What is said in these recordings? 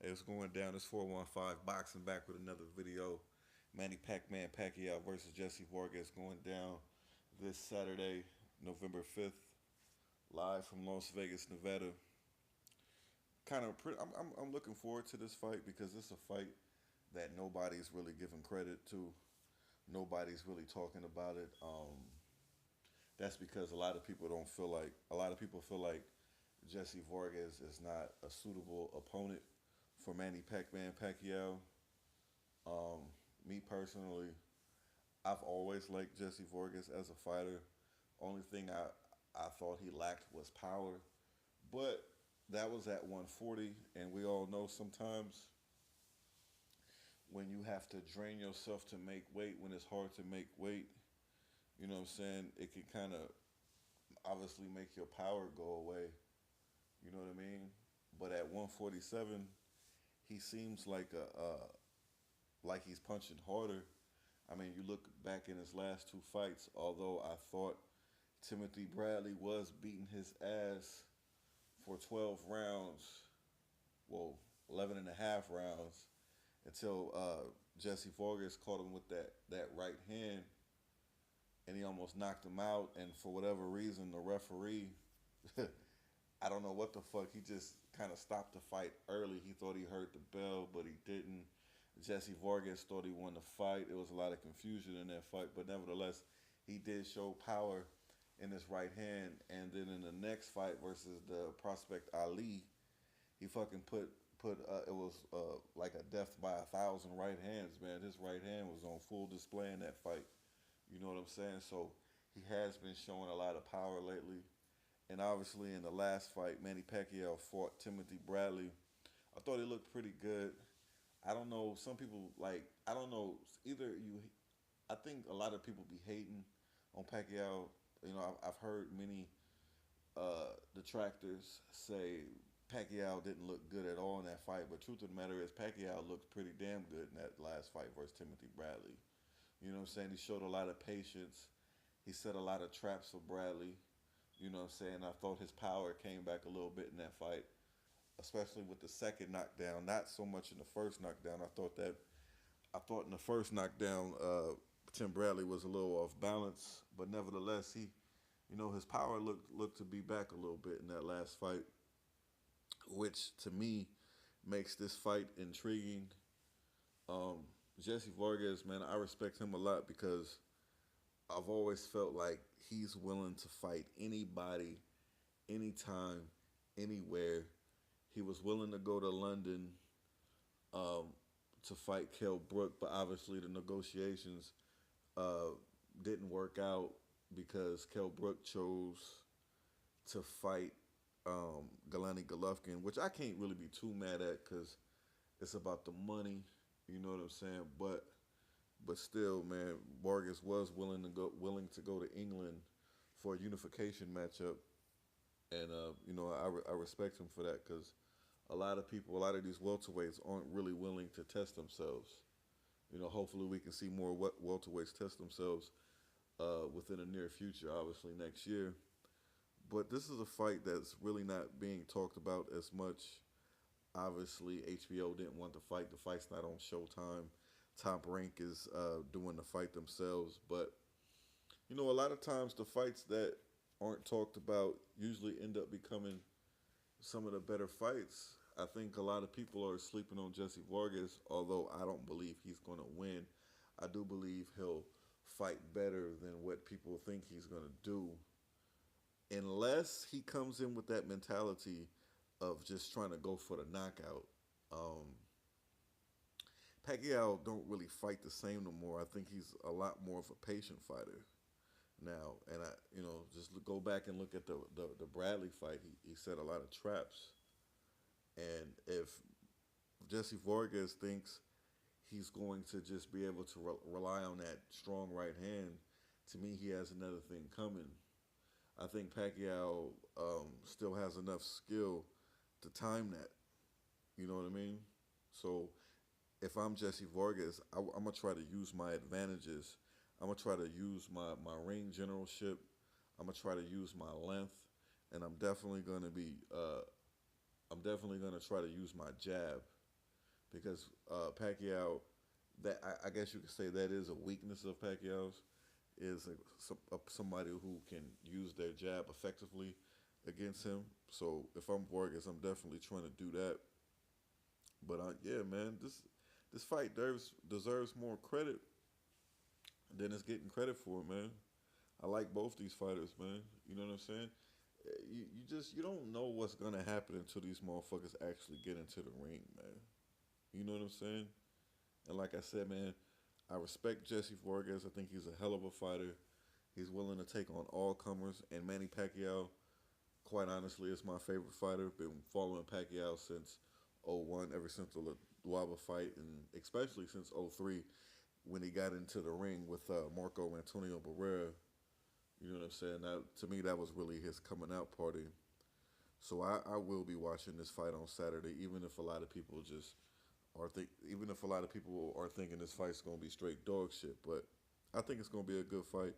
It's going down. It's 415 boxing back with another video. Manny Pac-Man Pacquiao versus Jessie Vargas going down this Saturday, November 5th, live from Las Vegas, Nevada. Kind of, I'm looking forward to this fight because it's a fight that nobody's really giving credit to. Nobody's really talking about it. That's because a lot of people feel like Jessie Vargas is not a suitable opponent for Manny Pac-Man Pacquiao. Um, Me personally, I've always liked Jessie Vargas as a fighter. Only thing I thought he lacked was power, but that was at 140, and we all know sometimes when you have to drain yourself to make weight, when it's hard to make weight, you know what I'm saying? It can kind of obviously make your power go away. You know what I mean? But at 147, he seems like he's punching harder. I mean, you look back in his last two fights, although I thought Timothy Bradley was beating his ass for 12 rounds, well, 11 and a half rounds, until Jessie Vargas caught him with that right hand, and he almost knocked him out. And for whatever reason, the referee, I don't know what the fuck, he just kind of stopped the fight early. He thought he heard the bell, but he didn't. Jessie Vargas thought he won the fight. There was a lot of confusion in that fight, but nevertheless, he did show power in his right hand. And then in the next fight versus the prospect Ali, he fucking put it was like a death by 1,000 right hands, man. His right hand was on full display in that fight. You know what I'm saying? So he has been showing a lot of power lately. And obviously in the last fight, Manny Pacquiao fought Timothy Bradley. I thought he looked pretty good. I don't know. Some people like, I don't know. Either you, I think a lot of people be hating on Pacquiao. You know, I've heard many detractors say Pacquiao didn't look good at all in that fight. But truth of the matter is, Pacquiao looked pretty damn good in that last fight versus Timothy Bradley. You know what I'm saying? He showed a lot of patience. He set a lot of traps for Bradley. You know what I'm saying? I thought his power came back a little bit in that fight, especially with the second knockdown. Not so much in the first knockdown. I thought in the first knockdown, Tim Bradley was a little off balance, but nevertheless, his power looked to be back a little bit in that last fight, which to me makes this fight intriguing. Um, Jesse Vargas, man, I respect him a lot because I've always felt like he's willing to fight anybody, anytime, anywhere. He was willing to go to London um, to fight Kell Brook, but obviously the negotiations uh, didn't work out because Kell Brook chose to fight Galani Golovkin, which I can't really be too mad at because it's about the money. You know what I'm saying? But still, man, Vargas was willing to go to England for a unification matchup, and I respect him for that because a lot of these welterweights aren't really willing to test themselves. You know, hopefully we can see more welterweights test themselves within the near future, obviously next year. But this is a fight that's really not being talked about as much. Obviously, HBO didn't want the fight. The fight's not on Showtime. Top Rank is doing the fight themselves. But, a lot of times the fights that aren't talked about usually end up becoming some of the better fights. I think a lot of people are sleeping on Jesse Vargas, although I don't believe he's going to win. I do believe he'll fight better than what people think he's going to do, unless he comes in with that mentality of just trying to go for the knockout. Um, Pacquiao don't really fight the same no more. I think he's a lot more of a patient fighter now. And just go back and look at the Bradley fight. He set a lot of traps. And if Jesse Vargas thinks he's going to just be able to rely on that strong right hand, to me, he has another thing coming. I think Pacquiao still has enough skill to time that. You know what I mean? So if I'm Jesse Vargas, I'm gonna try to use my advantages. I'm gonna try to use my ring generalship. I'm gonna try to use my length, and I'm definitely gonna try to use my jab. because Pacquiao, that I guess you could say that is a weakness of Pacquiao's, is somebody who can use their jab effectively against him. So if I'm Vargas, I'm definitely trying to do that. But yeah, man, this fight deserves more credit than it's getting credit for, man. I like both these fighters, man. You know what I'm saying? You don't know what's gonna happen until these motherfuckers actually get into the ring, man. You know what I'm saying? And like I said, man, I respect Jesse Vargas. I think he's a hell of a fighter. He's willing to take on all comers. And Manny Pacquiao, quite honestly, is my favorite fighter. Been following Pacquiao since '01, ever since the Luaba fight, and especially since '03 when he got into the ring with Marco Antonio Barrera. You know what I'm saying? That, to me, that was really his coming out party. So I will be watching this fight on Saturday, even if a lot of people just even if a lot of people are thinking this fight's gonna be straight dog shit. But I think it's gonna be a good fight.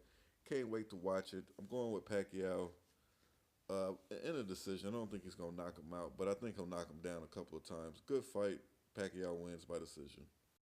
Can't wait to watch it. I'm going with Pacquiao in a decision. I don't think he's gonna knock him out, but I think he'll knock him down a couple of times. Good fight. Pacquiao wins by decision.